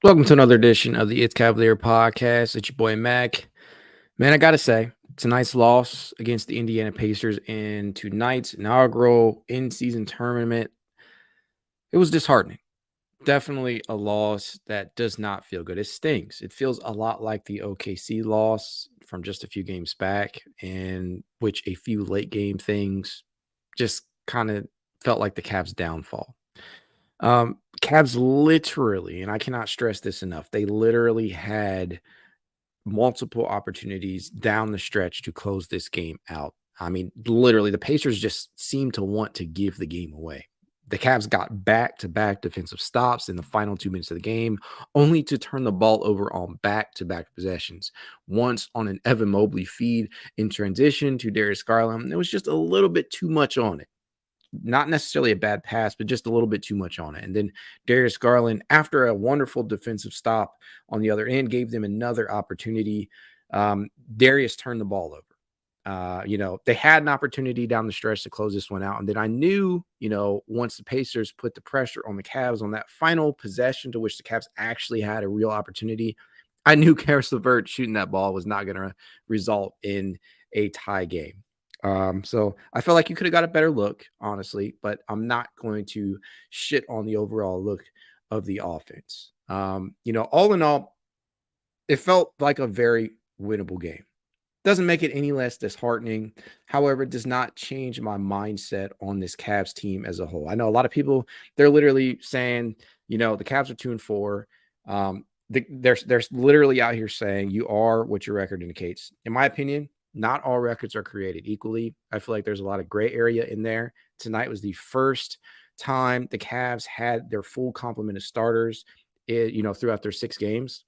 Welcome to another edition of the It's Cavalier podcast. It's your boy Mack. Man, I gotta say, tonight's loss against the Indiana Pacers in tonight's inaugural in-season tournament, it was disheartening. Definitely a loss that does not feel good. It stings. It feels a lot like the OKC loss from just a few games back, in which a few late game things just kind of felt like the Cavs' downfall. Cavs literally, and I cannot stress this enough, they literally had multiple opportunities down the stretch to close this game out. I mean, literally, the Pacers just seemed to want to give the game away. The Cavs got back-to-back defensive stops in the final 2 minutes of the game, only to turn the ball over on back-to-back possessions. Once on an Evan Mobley feed in transition to Darius Garland, there was just a little bit too much on it. Not necessarily a bad pass, but just a little bit too much on it. And then Darius Garland, after a wonderful defensive stop on the other end, gave them another opportunity. Darius turned the ball over. They had an opportunity down the stretch to close this one out. And then I knew, once the Pacers put the pressure on the Cavs on that final possession to which the Cavs actually had a real opportunity, I knew Karis LeVert shooting that ball was not going to result in a tie game. So I felt like you could have got a better look, honestly, but I'm not going to shit on the overall look of the offense. All in all, it felt like a very winnable game. Doesn't make it any less disheartening. However, it does not change my mindset on this Cavs team as a whole. I know a lot of people, they're literally saying, the Cavs are 2-4. They're literally out here saying you are what your record indicates. In my opinion, not all records are created equally. I feel like there's a lot of gray area in there. Tonight was the first time the Cavs had their full complement of starters, throughout their 6 games.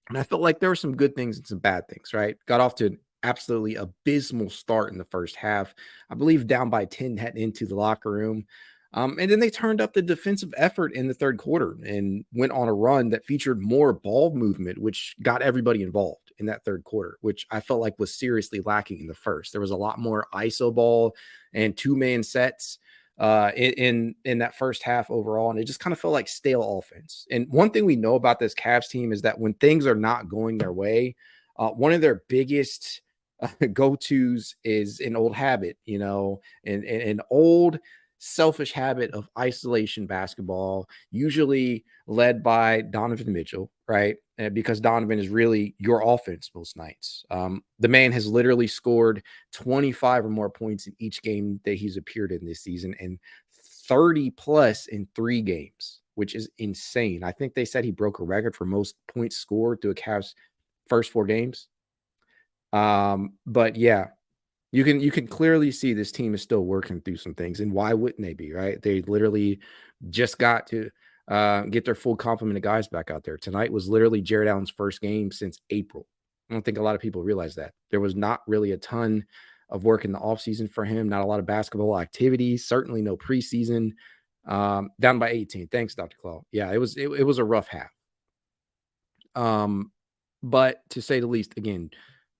And I felt like there were some good things and some bad things, right? Got off to an absolutely abysmal start in the first half. I believe down by 10 heading into the locker room. And then they turned up the defensive effort in the third quarter and went on a run that featured more ball movement, which got everybody involved in that third quarter, which I felt like was seriously lacking in the first. There was a lot more ISO ball and two-man sets in that first half overall, and it just kind of felt like stale offense. And one thing we know about this Cavs team is that when things are not going their way, one of their biggest go-tos is an old habit, an old selfish habit of isolation basketball, usually led by Donovan Mitchell, right? Because Donovan is really your offense most nights. The man has literally scored 25 or more points in each game that he's appeared in this season and 30 plus in 3 games, which is insane. I think they said he broke a record for most points scored through a Cavs first 4 games. But yeah, you can clearly see this team is still working through some things, and why wouldn't they be, right? They literally just got to get their full complement of guys back out there. Tonight was literally Jarrett Allen's first game since April. I don't think a lot of people realize that. There was not really a ton of work in the offseason for him, not a lot of basketball activity, certainly no preseason. Down by 18. Thanks, Dr. Claw. Yeah, it was a rough half. But to say the least, again,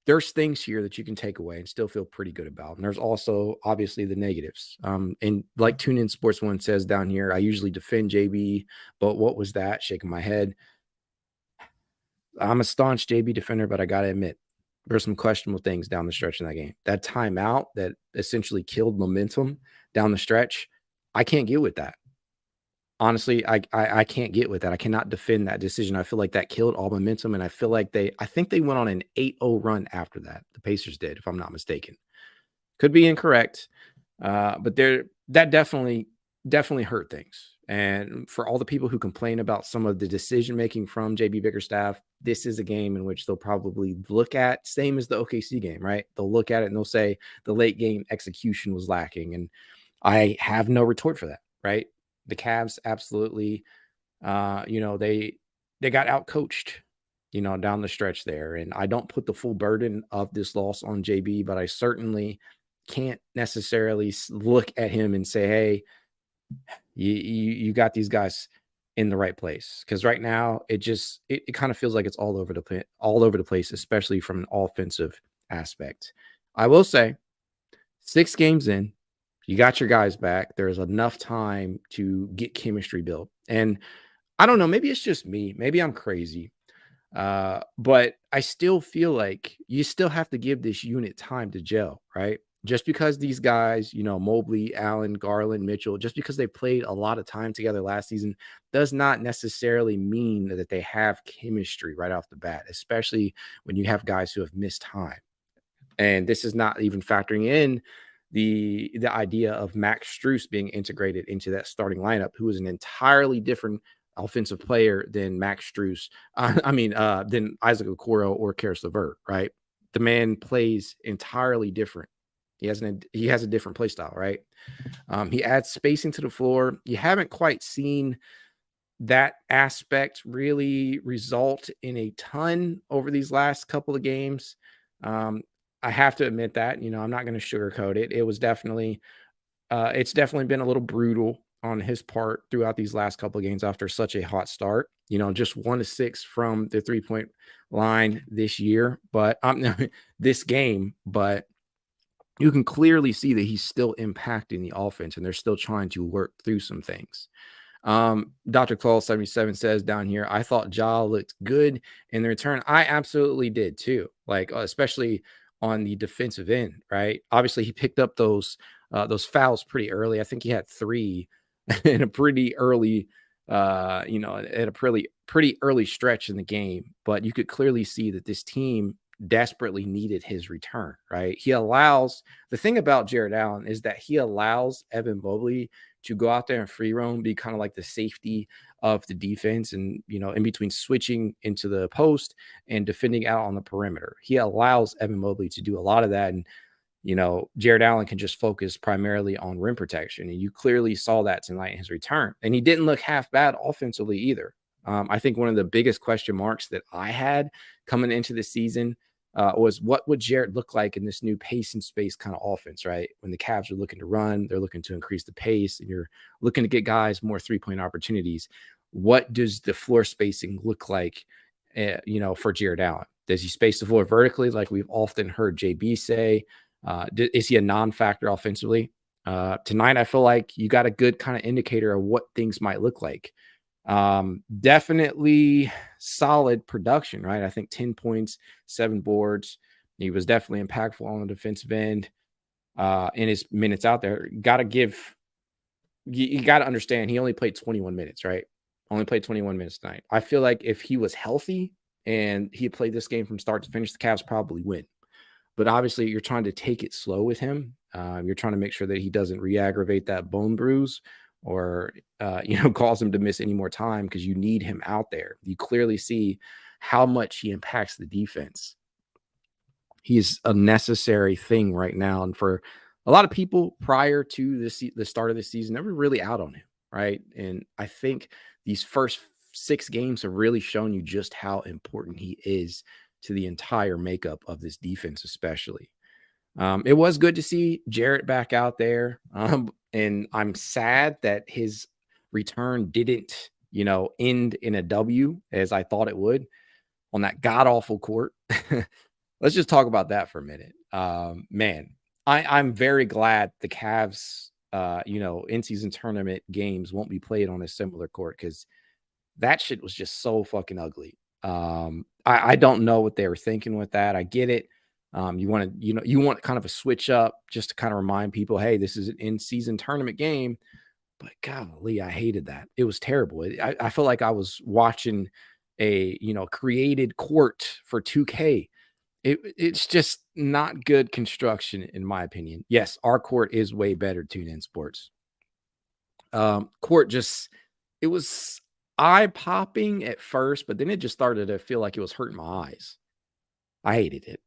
there's things here that you can take away and still feel pretty good about. And there's also obviously the negatives. And like Tune In Sports One says down here, I usually defend JB, but what was that? Shaking my head. I'm a staunch JB defender, but I got to admit, there's some questionable things down the stretch in that game. That timeout that essentially killed momentum down the stretch, I can't get with that. Honestly, I can't get with that. I cannot defend that decision. I feel like that killed all momentum, and I feel like I think they went on an 8-0 run after that. The Pacers did, if I'm not mistaken. Could be incorrect, but that definitely hurt things. And for all the people who complain about some of the decision making from JB Bickerstaff, this is a game in which they'll probably look at, same as the OKC game, right? They'll look at it and they'll say the late game execution was lacking, and I have no retort for that, right? The Cavs absolutely, they got out coached, down the stretch there. And I don't put the full burden of this loss on JB, but I certainly can't necessarily look at him and say, hey, you got these guys in the right place. Because right now it kind of feels like it's all over the place, especially from an offensive aspect. I will say 6 games in, you got your guys back. There's enough time to get chemistry built. And I don't know, maybe it's just me. Maybe I'm crazy. But I still feel like you still have to give this unit time to gel, right? Just because these guys, Mobley, Allen, Garland, Mitchell, just because they played a lot of time together last season does not necessarily mean that they have chemistry right off the bat, especially when you have guys who have missed time. And this is not even factoring in the idea of Max Strus being integrated into that starting lineup, who is an entirely different offensive player than Max Strus. Than Isaac Okoro or Karis LeVert, right? The man plays entirely different. He has a different play style, right? He adds spacing to the floor. You haven't quite seen that aspect really result in a ton over these last couple of games. Um, I have to admit that, I'm not going to sugarcoat it. It's definitely been a little brutal on his part throughout these last couple of games after such a hot start. Just 1 to 6 from the 3-point line this year, but this game, but you can clearly see that he's still impacting the offense and they're still trying to work through some things. Dr. Claw 77 says down here, I thought Ja looked good in the return. I absolutely did too. Like, especially on the defensive end, right? Obviously, he picked up those fouls pretty early. I think he had 3 in a pretty early, at a pretty early stretch in the game. But you could clearly see that this team desperately needed his return, right? The thing about Jarrett Allen is that he allows Evan Mobley to go out there and free roam, be kind of like the safety of the defense and, in between switching into the post and defending out on the perimeter. He allows Evan Mobley to do a lot of that. And, Jarrett Allen can just focus primarily on rim protection. And you clearly saw that tonight in his return. And he didn't look half bad offensively either. I think one of the biggest question marks that I had coming into the season was what would Jarrett look like in this new pace and space kind of offense, right? When the Cavs are looking to run, they're looking to increase the pace, and you're looking to get guys more 3-point opportunities. What does the floor spacing look like, for Jarrett Allen? Does he space the floor vertically, like we've often heard JB say? Is he a non-factor offensively? Tonight, I feel like you got a good kind of indicator of what things might look like. Definitely solid production, right? I think 10 points, 7 boards. He was definitely impactful on the defensive end in his minutes out there. You got to understand, he only played 21 minutes, right? Only played 21 minutes tonight. I feel like if he was healthy and he played this game from start to finish, the Cavs probably win. But obviously, you're trying to take it slow with him. You're trying to make sure that he doesn't re-aggravate that bone bruise or, cause him to miss any more time because you need him out there. You clearly see how much he impacts the defense. He's a necessary thing right now. And for a lot of people prior to the start of the season, they were really out on him, right? And I think these first 6 games have really shown you just how important he is to the entire makeup of this defense, especially. It was good to see Jarrett back out there. And I'm sad that his return didn't, end in a W as I thought it would on that god awful court. Let's just talk about that for a minute. Man, I'm very glad the Cavs, in-season tournament games won't be played on a similar court because that shit was just so fucking ugly. I don't know what they were thinking with that. I get it. You want to, you want kind of a switch up just to kind of remind people, hey, this is an in-season tournament game. But golly, I hated that. It was terrible. I felt like I was watching a, created court for 2K. It's just not good construction, in my opinion. Yes, our court is way better tuned in sports. Court just, it was eye popping at first, but then it just started to feel like it was hurting my eyes. I hated it.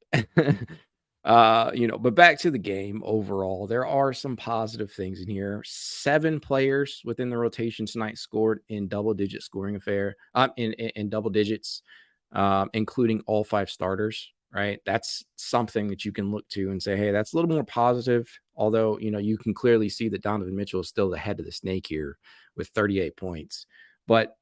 But back to the game overall, there are some positive things in here. 7 players within the rotation tonight scored in double-digit scoring affair, in double digits, including all 5 starters, right? That's something that you can look to and say, hey, that's a little more positive. Although, you can clearly see that Donovan Mitchell is still the head of the snake here with 38 points. But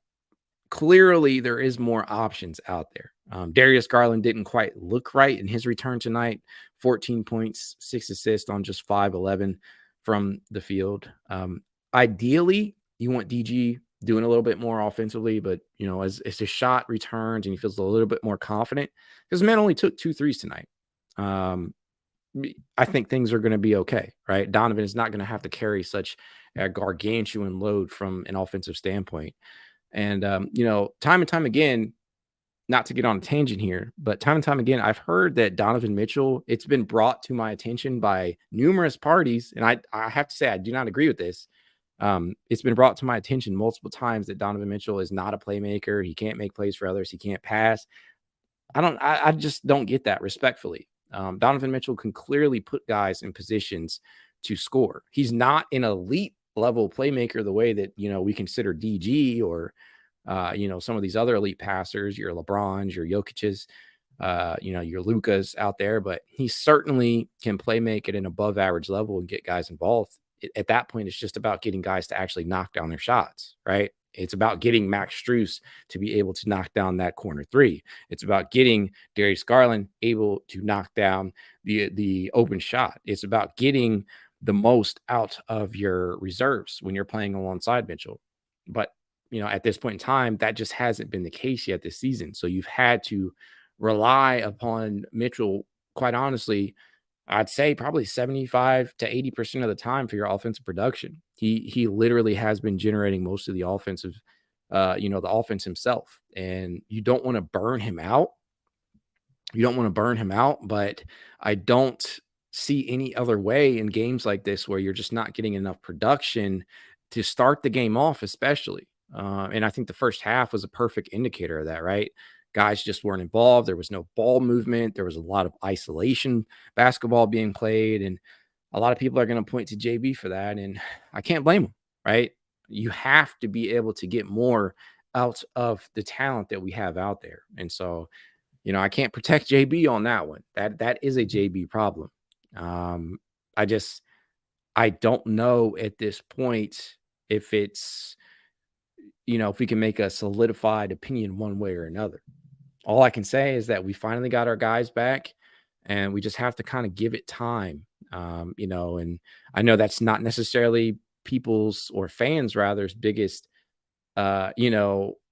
clearly there is more options out there. Darius Garland didn't quite look right in his return tonight. 14 points, 6 assists on just 5-11 from the field. Ideally, you want DG doing a little bit more offensively, but as his shot returns and he feels a little bit more confident, because man only took 2 threes tonight. Um, I think things are going to be okay, right? Donovan is not going to have to carry such a gargantuan load from an offensive standpoint. And time and time again, not to get on a tangent here, but time and time again, I've heard that Donovan Mitchell, it's been brought to my attention by numerous parties, and I have to say I do not agree with this. It's been brought to my attention multiple times that Donovan Mitchell is not a playmaker. He can't make plays for others. He can't pass. I just don't get that respectfully. Donovan Mitchell can clearly put guys in positions to score. He's not an elite level playmaker the way that, we consider DG or, some of these other elite passers, your LeBrons, your Jokic's, your Lucas out there, but he certainly can play make at an above average level and get guys involved. At that point, it's just about getting guys to actually knock down their shots, right? It's about getting Max Strus to be able to knock down that corner three. It's about getting Darius Garland able to knock down the open shot. It's about getting the most out of your reserves when you're playing alongside Mitchell. But at this point in time, that just hasn't been the case yet this season. So you've had to rely upon Mitchell, quite honestly, I'd say probably 75 to 80% of the time for your offensive production. He literally has been generating most of the offensive, the offense himself. And you don't want to burn him out. You don't want to burn him out, but I don't see any other way in games like this where you're just not getting enough production to start the game off, especially. And I think the first half was a perfect indicator of that, right? Guys just weren't involved. There was no ball movement. There was a lot of isolation basketball being played. And a lot of people are going to point to JB for that. And I can't blame them, right? You have to be able to get more out of the talent that we have out there. And so, I can't protect JB on that one. That is a JB problem. Um, I just I don't know at this point if it's if we can make a solidified opinion one way or another. All I can say is that we finally got our guys back, and we just have to kind of give it time. And I know that's not necessarily people's or fans rather's biggest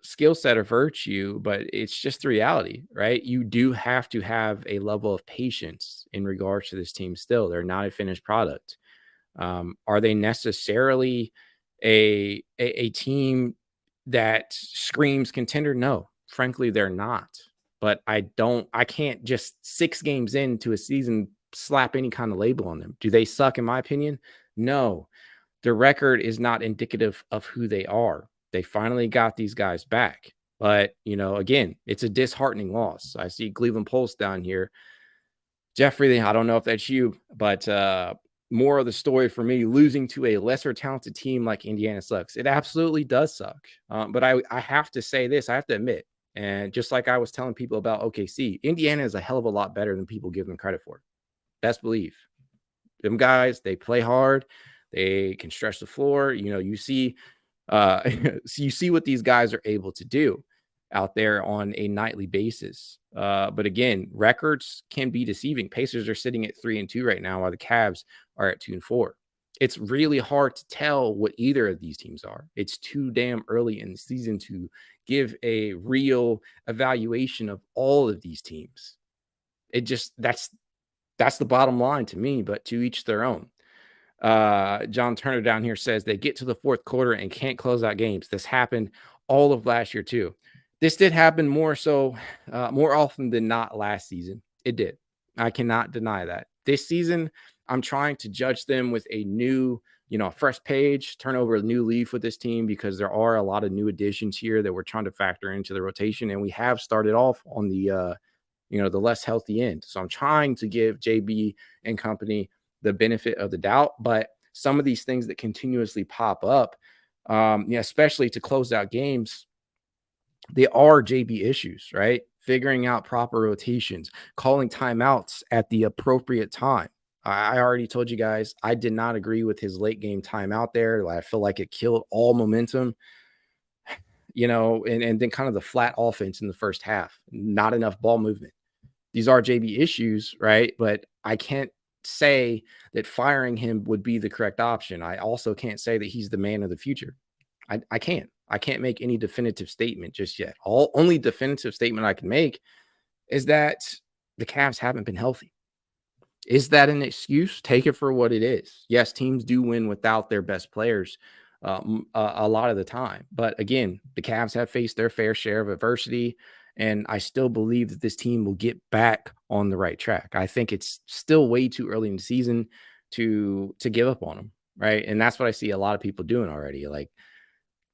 skill set or virtue, but it's just the reality, right? You do have to have a level of patience in regards to this team still. They're not a finished product. Are they necessarily a team that screams contender? No, frankly, they're not. But I can't just 6 games into a season slap any kind of label on them. Do they suck, in my opinion? No. Their record is not indicative of who they are. They finally got these guys back. But, again, it's a disheartening loss. I see Cleveland Pulse down here. Jeffrey, I don't know if that's you, but more of the story for me, losing to a lesser talented team like Indiana sucks. It absolutely does suck. But I have to say this, I have to admit, and just like I was telling people about OKC, Indiana is a hell of a lot better than people give them credit for. Best believe. Them guys, they play hard. They can stretch the floor. You see so you see what these guys are able to do out there on a nightly basis. But again, records can be deceiving. Pacers are sitting at 3-2 right now, while the Cavs are at 2-4. It's really hard to tell what either of these teams are. It's too damn early in the season to give a real evaluation of all of these teams. It just that's the bottom line to me, but to each their own. John Turner down here says they get to the fourth quarter and can't close out games. This happened all of last year too. This did happen more often than not last season. It did. I cannot deny that. This season, I'm trying to judge them with a new, fresh page, turn over a new leaf with this team, because there are a lot of new additions here that we're trying to factor into the rotation. And we have started off on the the less healthy end. So I'm trying to give JB and company the benefit of the doubt, but some of these things that continuously pop up, especially to close out games, they are JB issues, right? Figuring out proper rotations, calling timeouts at the appropriate time. I already told you guys, I did not agree with his late game timeout there. I feel like it killed all momentum, and then kind of the flat offense in the first half, not enough ball movement. These are JB issues, right? But I can't say that firing him would be the correct option. I also can't say that he's the man of the future. I can't. I can't make any definitive statement just yet. Only definitive statement I can make is that the Cavs haven't been healthy. Is that an excuse? Take it for what it is. Yes, teams do win without their best players a lot of the time. But again, the Cavs have faced their fair share of adversity, and I still believe that this team will get back on the right track. I think it's still way too early in the season to give up on them, right? And that's what I see a lot of people doing already. Like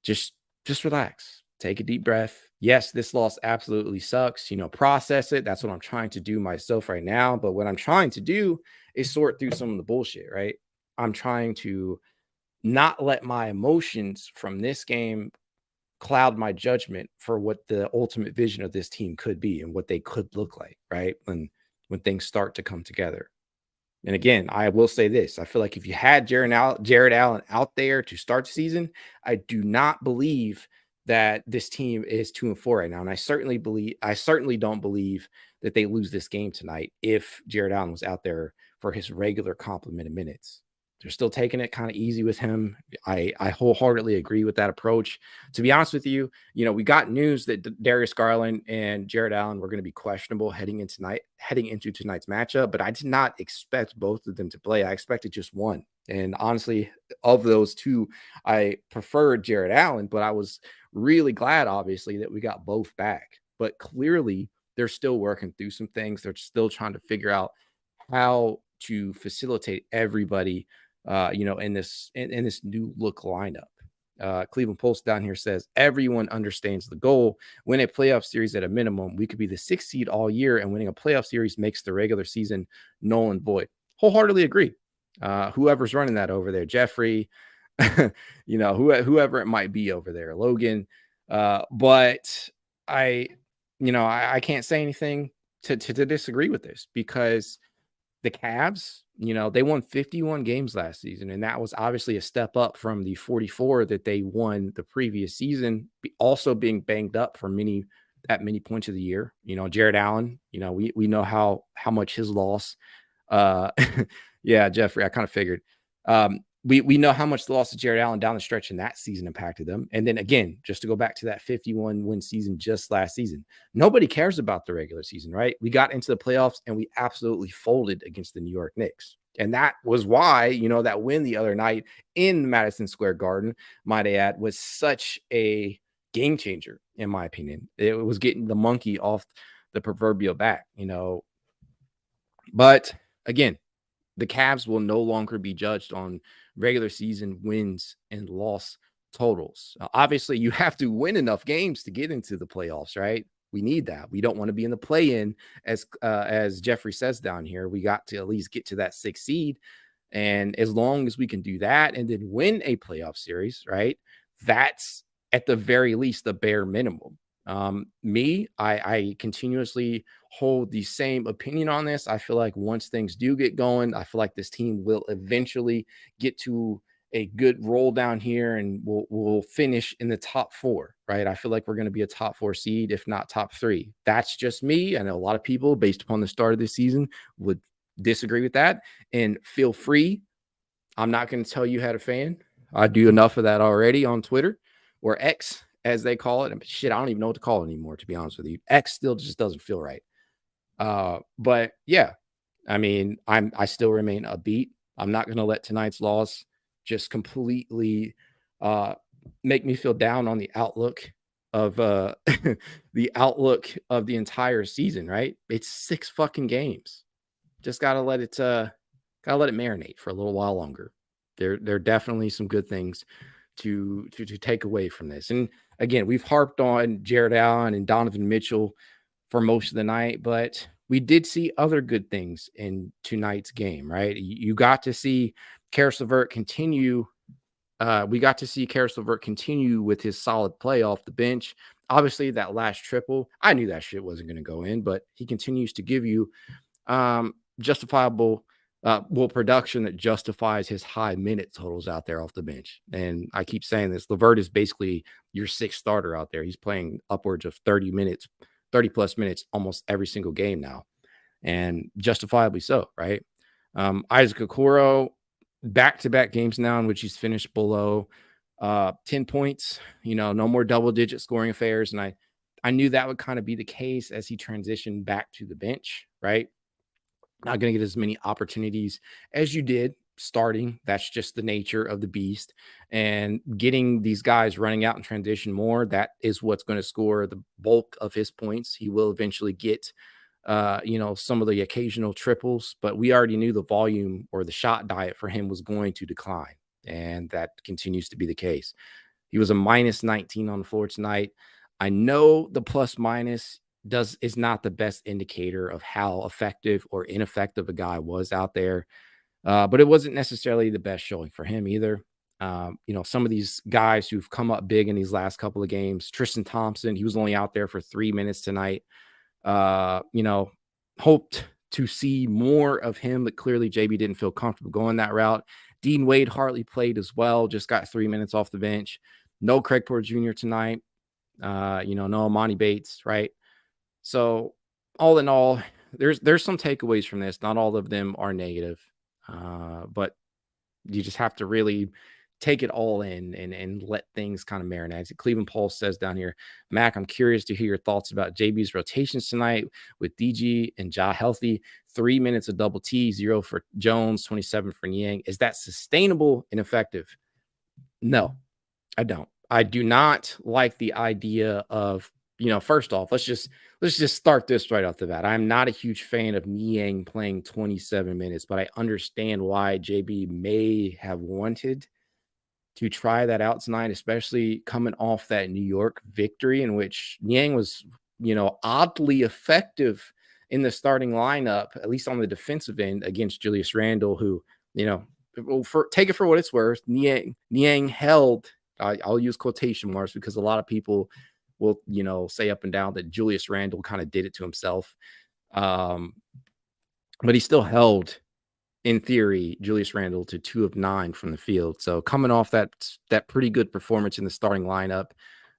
just just relax. Take a deep breath. Yes, this loss absolutely sucks. Process it. That's what I'm trying to do myself right now. But what I'm trying to do is sort through some of the bullshit, right? I'm trying to not let my emotions from this game cloud my judgment for what the ultimate vision of this team could be and what they could look like, right? When things start to come together. And again, I will say this. I feel like if you had Jarrett Allen out there to start the season, I do not believe that this team is 2-4 right now. And I certainly don't believe that they lose this game tonight if Jarrett Allen was out there for his regular complement of minutes. They're still taking it kind of easy with him. I wholeheartedly agree with that approach. To be honest with you, we got news that Darius Garland and Jarrett Allen were going to be questionable heading into tonight's matchup, but I did not expect both of them to play. I expected just one. And honestly, of those two, I preferred Jarrett Allen, but I was really glad, obviously, that we got both back. But clearly, they're still working through some things. They're still trying to figure out how to facilitate everybody in this new look lineup. Cleveland Pulse down here says everyone understands the goal. Win a playoff series at a minimum. We could be the 6th seed all year, and winning a playoff series makes the regular season null and void. Wholeheartedly agree. Whoever's running that over there, Jeffrey, whoever it might be over there, Logan. But I can't say anything to disagree with this because the Cavs, they won 51 games last season, and that was obviously a step up from the 44 that they won the previous season, also being banged up for many points of the year. Jarrett Allen, we know how much his loss yeah, Jeffrey, I kind of figured. We know how much the loss of Jarrett Allen down the stretch in that season impacted them. And then again, just to go back to that 51 win season just last season, nobody cares about the regular season, right? We got into the playoffs and we absolutely folded against the New York Knicks. And that was why, that win the other night in Madison Square Garden, might I add, was such a game changer, in my opinion. It was getting the monkey off the proverbial back, But again, the Cavs will no longer be judged on regular season wins and loss totals. Obviously, you have to win enough games to get into the playoffs, right? We need that. We don't want to be in the play-in, as Jeffrey says down here. We got to at least get to that 6th seed, and as long as we can do that and then win a playoff series, right? That's at the very least the bare minimum. I continuously hold the same opinion on this. I feel like once things do get going, I feel like this team will eventually get to a good roll down here and we'll finish in the top 4, right? I feel like we're going to be a top 4 seed, if not top 3. That's just me. I know a lot of people, based upon the start of this season, would disagree with that. And feel free. I'm not going to tell you how to fan. I do enough of that already on Twitter or X, as they call it. Shit, I don't even know what to call it anymore, to be honest with you. X still just doesn't feel right. But yeah, I mean, I still remain upbeat. I'm not going to let tonight's loss just completely make me feel down on the outlook of the outlook of the entire season, right? It's 6 fucking games. Just gotta let it marinate for a little while longer. There are definitely some good things to take away from this. And again, we've harped on Jarrett Allen and Donovan Mitchell for most of the night, but we did see other good things in tonight's game, right? You got to see Karis LeVert continue. We got to see Karis LeVert continue with his solid play off the bench. Obviously, that last triple, I knew that shit wasn't going to go in, but he continues to give you justifiable production that justifies his high minute totals out there off the bench. And I keep saying this, LeVert is basically your 6th starter out there. He's playing upwards of 30 plus minutes almost every single game now, and justifiably so, right? Isaac Okoro, back-to-back games now in which he's finished below 10 points, no more double digit scoring affairs. And I knew that would kind of be the case as he transitioned back to the bench, right? Not going to get as many opportunities as you did starting. That's just the nature of the beast. And getting these guys running out in transition more, that is what's going to score the bulk of his points. He will eventually get some of the occasional triples, but we already knew the volume or the shot diet for him was going to decline. And that continues to be the case. He was a minus 19 on the floor tonight. I know the plus minus is not the best indicator of how effective or ineffective a guy was out there. But it wasn't necessarily the best showing for him either. Some of these guys who've come up big in these last couple of games, Tristan Thompson, he was only out there for 3 minutes tonight. uh, you know, hoped to see more of him, but clearly JB didn't feel comfortable going that route. Dean Wade hardly played as well, just got 3 minutes off the bench. No Craig Porter Jr. tonight. No Amani Bates, right? So all in all, there's some takeaways from this. Not all of them are negative, but you just have to really take it all in and let things kind of marinate. Cleveland Pulse says down here, Mac, I'm curious to hear your thoughts about JB's rotations tonight with DG and Ja healthy. 3 minutes of double T, 0 for Jones, 27 for Niang. Is that sustainable and effective? No, I don't. I do not like the idea of, first off, let's just start this right off the bat. I'm not a huge fan of Niang playing 27 minutes, but I understand why JB may have wanted to try that out tonight, especially coming off that New York victory in which Niang was, oddly effective in the starting lineup, at least on the defensive end against Julius Randle, who, take it for what it's worth. Niang held, I'll use quotation marks because a lot of people will, say up and down that Julius Randle kind of did it to himself. But he still held, in theory, Julius Randle to 2 of 9 from the field. So coming off that pretty good performance in the starting lineup,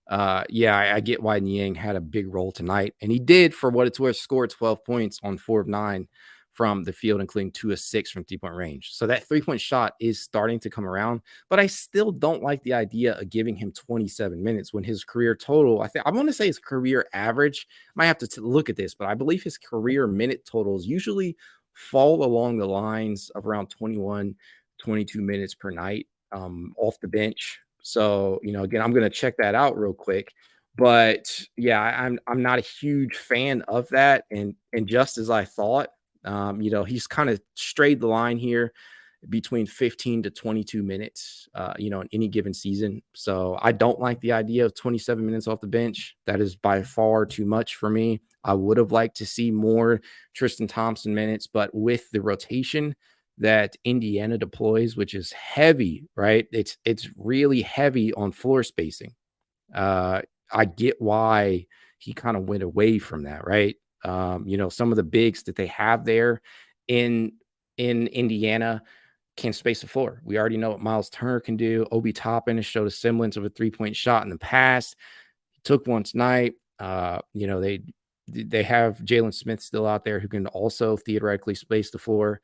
I get why Niang had a big role tonight. And he did, for what it's worth, score 12 points on 4 of 9 from the field, including 2 of 6 from 3-point range. So that 3-point shot is starting to come around, but I still don't like the idea of giving him 27 minutes when his career total, I want to say his career average, might have to look at this, but I believe his career minute totals usually fall along the lines of around 21, 22 minutes per night off the bench. So, again, I'm going to check that out real quick. But yeah, I'm not a huge fan of that. And just as I thought, he's kind of strayed the line here between 15 to 22 minutes, in any given season. So I don't like the idea of 27 minutes off the bench. That is by far too much for me. I would have liked to see more Tristan Thompson minutes, but with the rotation that Indiana deploys, which is heavy, right? It's really heavy on floor spacing. I get why he kind of went away from that, right? Some of the bigs that they have there in Indiana can space the floor. We already know what Miles Turner can do. Obi Toppin has showed a semblance of a 3-point shot in the past. He took one tonight. They have Jalen Smith still out there who can also theoretically space the floor.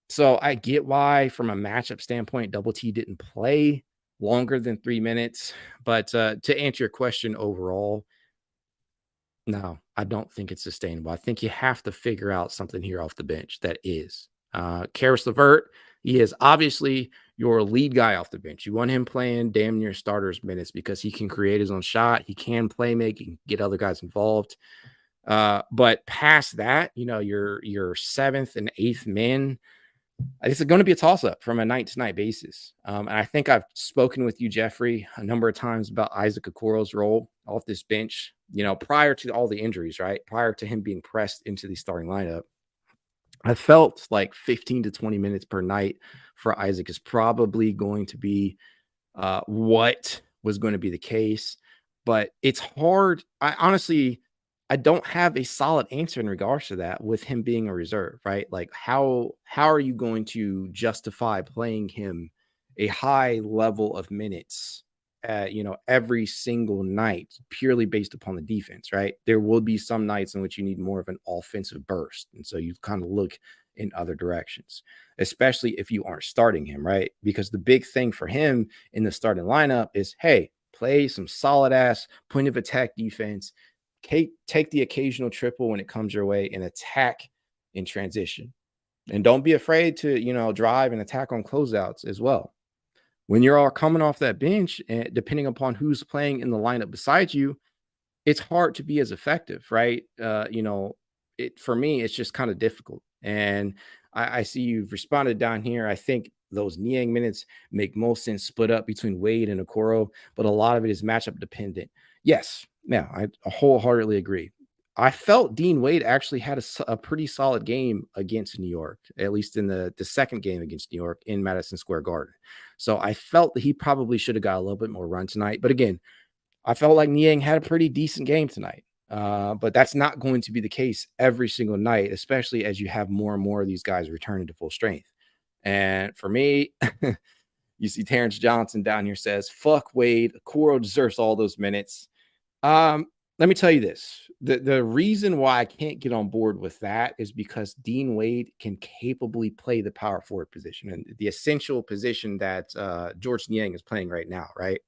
So I get why, from a matchup standpoint, Double T didn't play longer than 3 minutes. But to answer your question overall, no, I don't think it's sustainable. I think you have to figure out something here off the bench that is. Karis LeVert, he is obviously your lead guy off the bench. You want him playing damn near starters minutes because he can create his own shot. He can play make. He can get other guys involved. But past that, your seventh and eighth men, it's going to be a toss-up from a night-to-night basis. And I think I've spoken with you, Jeffrey, a number of times about Isaac Okoro's role off this bench, prior to all the injuries, right? Prior to him being pressed into the starting lineup. I felt like 15 to 20 minutes per night for Isaac is probably going to be what was going to be the case. But it's hard. I don't have a solid answer in regards to that with him being a reserve, right? Like how are you going to justify playing him a high level of minutes, every single night purely based upon the defense, right? There will be some nights in which you need more of an offensive burst. And so you kind of look in other directions, especially if you aren't starting him, right? Because the big thing for him in the starting lineup is, hey, play some solid ass point of attack defense, take the occasional triple when it comes your way, and attack in transition. And don't be afraid to, drive and attack on closeouts as well. When you're all coming off that bench, and depending upon who's playing in the lineup beside you, it's hard to be as effective, right? It for me, it's just kind of difficult. And I see you've responded down here. I think those Niang minutes make most sense split up between Wade and Okoro, but a lot of it is matchup dependent. Yes, yeah, I wholeheartedly agree. I felt Dean Wade actually had a pretty solid game against New York, at least in the second game against New York in Madison Square Garden. So I felt that he probably should have got a little bit more run tonight. But again, I felt like Niang had a pretty decent game tonight. But that's not going to be the case every single night, especially as you have more and more of these guys returning to full strength. And for me, you see Terrence Johnson down here says, fuck Wade. Okoro deserves all those minutes. Let me tell you this. The reason why I can't get on board with that is because Dean Wade can capably play the power forward position and the essential position that George Niang is playing right now, right?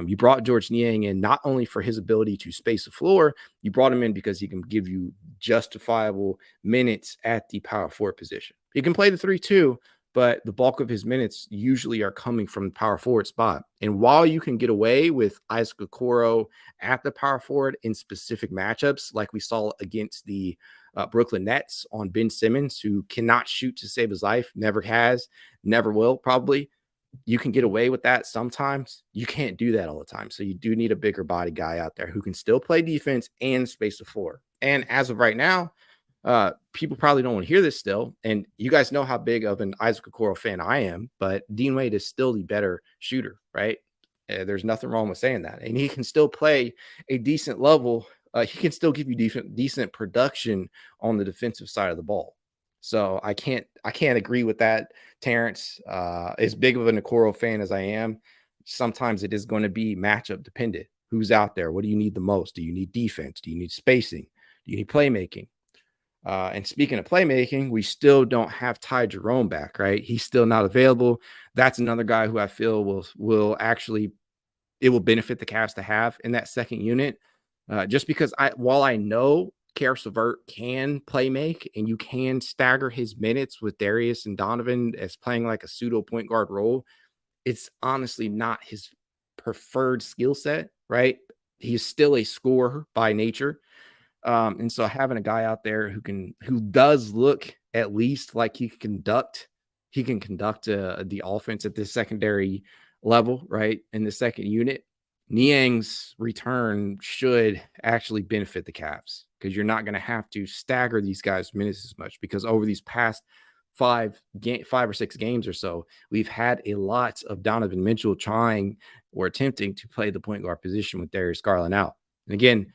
You brought George Niang in not only for his ability to space the floor, you brought him in because he can give you justifiable minutes at the power forward position. He can play the 3-2, but the bulk of his minutes usually are coming from the power forward spot. And while you can get away with Isaac Okoro at the power forward in specific matchups, like we saw against the Brooklyn Nets on Ben Simmons, who cannot shoot to save his life, never has, never will, probably. You can get away with that sometimes. You can't do that all the time. So you do need a bigger body guy out there who can still play defense and space the floor. And as of right now, people probably don't want to hear this still. And you guys know how big of an Isaac Okoro fan I am, but Dean Wade is still the better shooter, right? There's nothing wrong with saying that. And he can still play a decent level. He can still give you decent production on the defensive side of the ball. So I can't agree with that, Terrence. As big of an Okoro fan as I am, sometimes it is going to be matchup dependent. Who's out there? What do you need the most? Do you need defense? Do you need spacing? Do you need playmaking? And speaking of playmaking, we still don't have Ty Jerome back, right? He's still not available. That's another guy who I feel will actually, it will benefit the Cavs to have in that second unit. Just because while I know Karis LeVert can play make and you can stagger his minutes with Darius and Donovan as playing like a pseudo point guard role, it's honestly not his preferred skill set, right? He's still a scorer by nature. And so having a guy out there who does look at least like he can conduct the offense at the secondary level, right? In the second unit, Niang's return should actually benefit the Cavs because you're not going to have to stagger these guys' minutes as much because over these past 5 or 6 games or so, we've had a lot of Donovan Mitchell trying or attempting to play the point guard position with Darius Garland out. And again,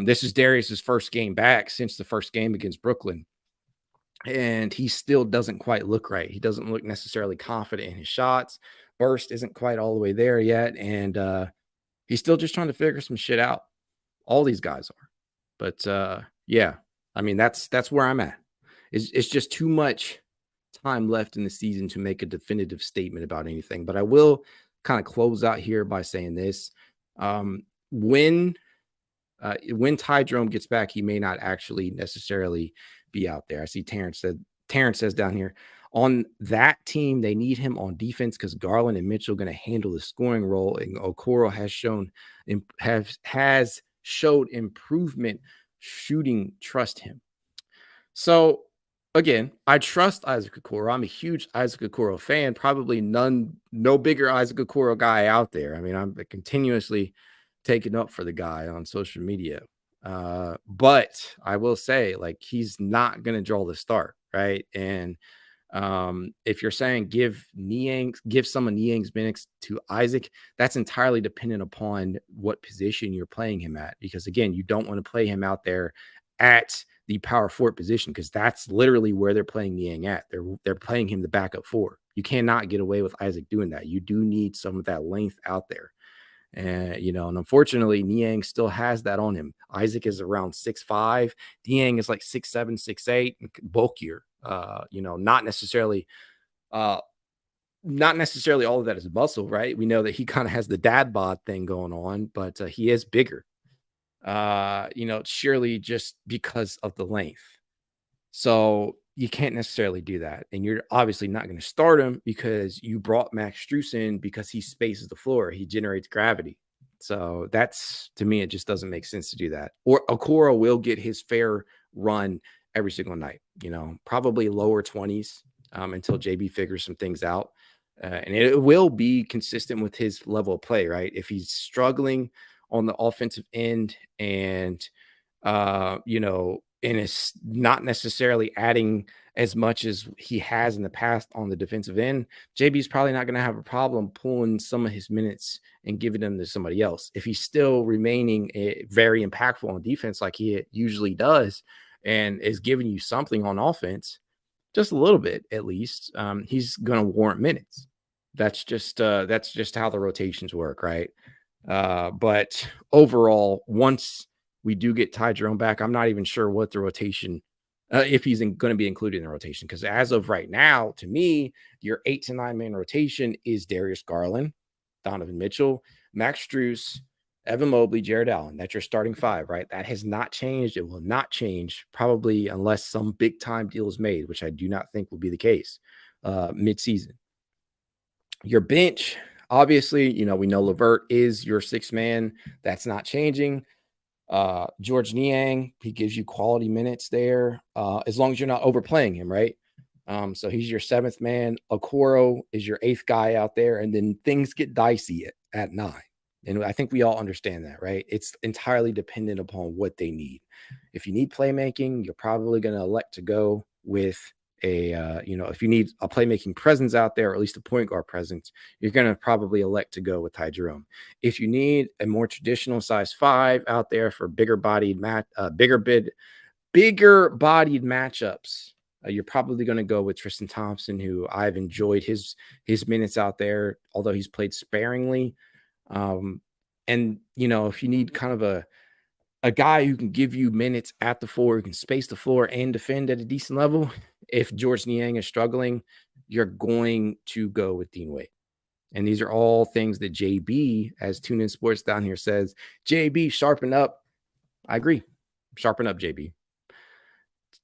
this is Darius's first game back since the first game against Brooklyn. And he still doesn't quite look right. He doesn't look necessarily confident in his shots. Burst isn't quite all the way there yet. And he's still just trying to figure some shit out. All these guys are. But yeah, I mean, that's where I'm at. It's just too much time left in the season to make a definitive statement about anything. But I will kind of close out here by saying this. When Ty Jerome gets back, he may not actually necessarily be out there. I see Terrence says down here on that team, they need him on defense because Garland and Mitchell are going to handle the scoring role. And Okoro has showed improvement shooting. Trust him. So again, I trust Isaac Okoro. I'm a huge Isaac Okoro fan. Probably no bigger Isaac Okoro guy out there. I mean, I'm continuously taken up for the guy on social media. But I will say, like, he's not going to draw the start, right? And if you're saying give some of Niang's minutes to Isaac, that's entirely dependent upon what position you're playing him at. Because again, you don't want to play him out there at the power forward position because that's literally where they're playing Niang at. They're playing him the backup four. You cannot get away with Isaac doing that. You do need some of that length out there. And, and unfortunately, Niang still has that on him. Isaac is around 6'5". Niang is like 6'7", 6'8", bulkier. Not necessarily uh, not necessarily all of that is muscle, right? We know that he kind of has the dad bod thing going on, but he is bigger. Surely just because of the length. So you can't necessarily do that. And you're obviously not going to start him because you brought Max Struess in because he spaces the floor. He generates gravity. So that's to me, it just doesn't make sense to do that. Or Okoro will get his fair run every single night, probably lower 20s until JB figures some things out. And it will be consistent with his level of play, right? If he's struggling on the offensive end and is not necessarily adding as much as he has in the past on the defensive end, JB's probably not going to have a problem pulling some of his minutes and giving them to somebody else. If he's still remaining very impactful on defense like he usually does and is giving you something on offense, just a little bit at least, he's going to warrant minutes. That's just how the rotations work, right? But overall, once we do get Ty Jerome back, I'm not even sure what the rotation, if he's going to be included in the rotation. Because as of right now, to me, your 8 to 9 man rotation is Darius Garland, Donovan Mitchell, Max Strus, Evan Mobley, Jarrett Allen. That's your starting 5, right? That has not changed. It will not change, probably unless some big time deal is made, which I do not think will be the case mid-season. Your bench, obviously, we know Levert is your 6th man. That's not changing. George Niang, he gives you quality minutes there, as long as you're not overplaying him, right? So he's your 7th man. Okoro is your 8th guy out there, and then things get dicey at 9. And I think we all understand that, right? It's entirely dependent upon what they need. If you need playmaking, you're probably going to elect to go with if you need a playmaking presence out there, or at least a point guard presence, you're going to probably elect to go with Ty Jerome. If you need a more traditional size 5 out there for bigger bodied matchups, you're probably going to go with Tristan Thompson, who I've enjoyed his minutes out there, although he's played sparingly. If you need kind of a guy who can give you minutes at the floor, who can space the floor and defend at a decent level, if George Niang is struggling, you're going to go with Dean Wade. And these are all things that JB, as Tune In Sports down here says, JB, sharpen up. I agree. Sharpen up, JB.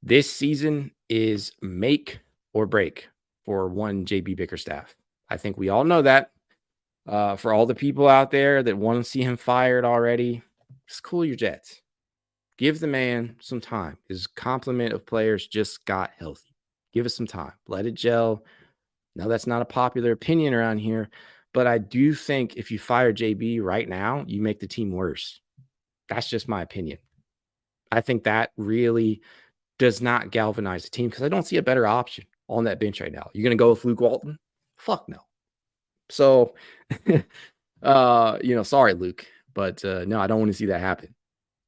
This season is make or break for one JB Bickerstaff. I think we all know that. For all the people out there that want to see him fired already, just cool your jets. Give the man some time. His complement of players just got healthy. Give us some time. Let it gel. Now, that's not a popular opinion around here, but I do think if you fire JB right now, you make the team worse. That's just my opinion. I think that really does not galvanize the team because I don't see a better option on that bench right now. You're going to go with Luke Walton? Fuck no. So, sorry, Luke, but no, I don't want to see that happen.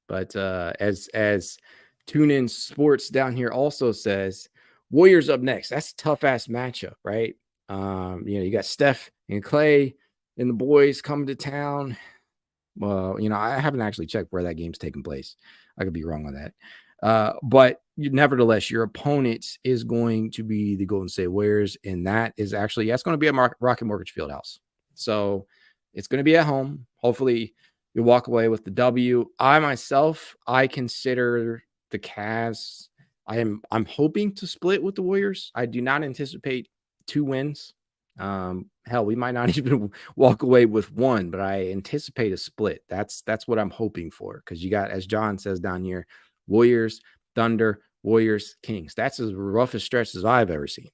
But as Tune In Sports down here also says, Warriors up next. That's a tough ass matchup, right? You got Steph and Clay and the boys coming to town. Well, I haven't actually checked where that game's taking place. I could be wrong on that. But nevertheless, your opponent is going to be the Golden State Warriors, and that's going to be at Rocket Mortgage Fieldhouse. So it's going to be at home. Hopefully, you walk away with the W. I consider the Cavs. I'm hoping to split with the Warriors. I do not anticipate 2 wins. Hell, we might not even walk away with 1, but I anticipate a split. That's what I'm hoping for, because you got, as John says down here, Warriors, Thunder, Warriors, Kings. That's as rough a stretch as I've ever seen.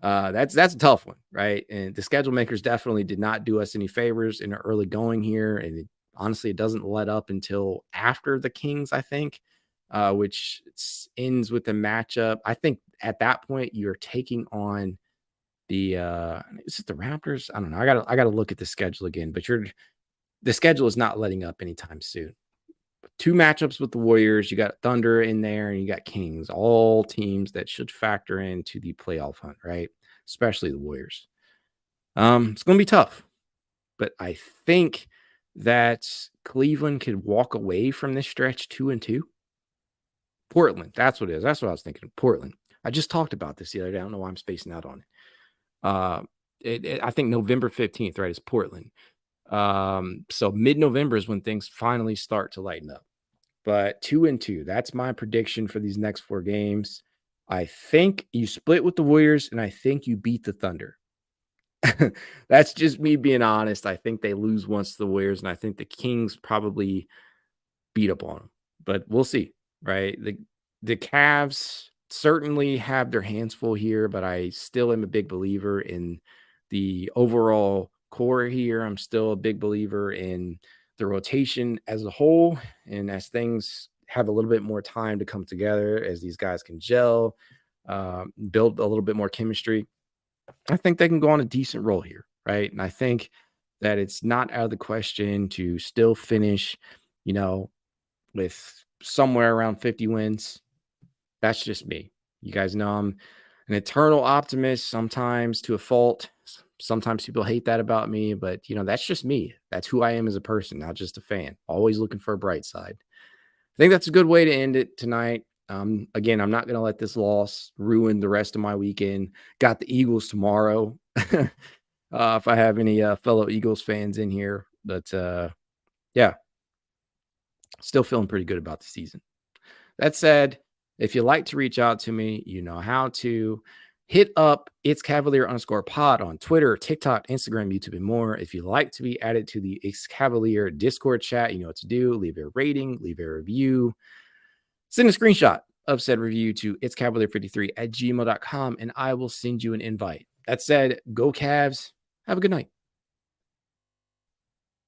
That's a tough one, right? And the schedule makers definitely did not do us any favors in the early going here. And honestly, it doesn't let up until after the Kings, I think, which ends with the matchup. I think at that point you're taking on is it the Raptors? I don't know. I gotta look at the schedule again, but the schedule is not letting up anytime soon. 2 matchups with the Warriors. You got Thunder in there, and you got Kings, all teams that should factor into the playoff hunt, right? Especially the Warriors. It's going to be tough, but I think that Cleveland could walk away from this stretch 2-2. Portland. That's what it is. That's what I was thinking. Portland. I just talked about this the other day. I don't know why I'm spacing out on it. I think November 15th, right? Is Portland. So mid-November is when things finally start to lighten up. But 2-2, that's my prediction for these next 4 games. I think you split with the Warriors, and I think you beat the Thunder. That's just me being honest. I think they lose once to the Warriors, and I think the Kings probably beat up on them. But we'll see, right? The Cavs certainly have their hands full here, but I still am a big believer in the overall core here. I'm still a big believer in the rotation as a whole. And as things have a little bit more time to come together, as these guys can gel, build a little bit more chemistry, I think they can go on a decent roll here, right? And I think that it's not out of the question to still finish, you know, with somewhere around 50 wins. That's just me. You guys know I'm an eternal optimist, sometimes to a fault. Sometimes people hate that about me, but that's just me. That's who I am as a person, not just a fan. Always looking for a bright side. I think that's a good way to end it tonight. Again, I'm not going to let this loss ruin the rest of my weekend. Got the Eagles tomorrow. If I have any fellow Eagles fans in here, but yeah, still feeling pretty good about the season. That said, if you'd like to reach out to me, you know how to. Hit up It's Cavalier _pod on Twitter, TikTok, Instagram, YouTube, and more. If you'd like to be added to the It's Cavalier Discord chat, you know what to do. Leave a rating, leave a review. Send a screenshot of said review to itscavalier53@gmail.com, and I will send you an invite. That said, go Cavs. Have a good night.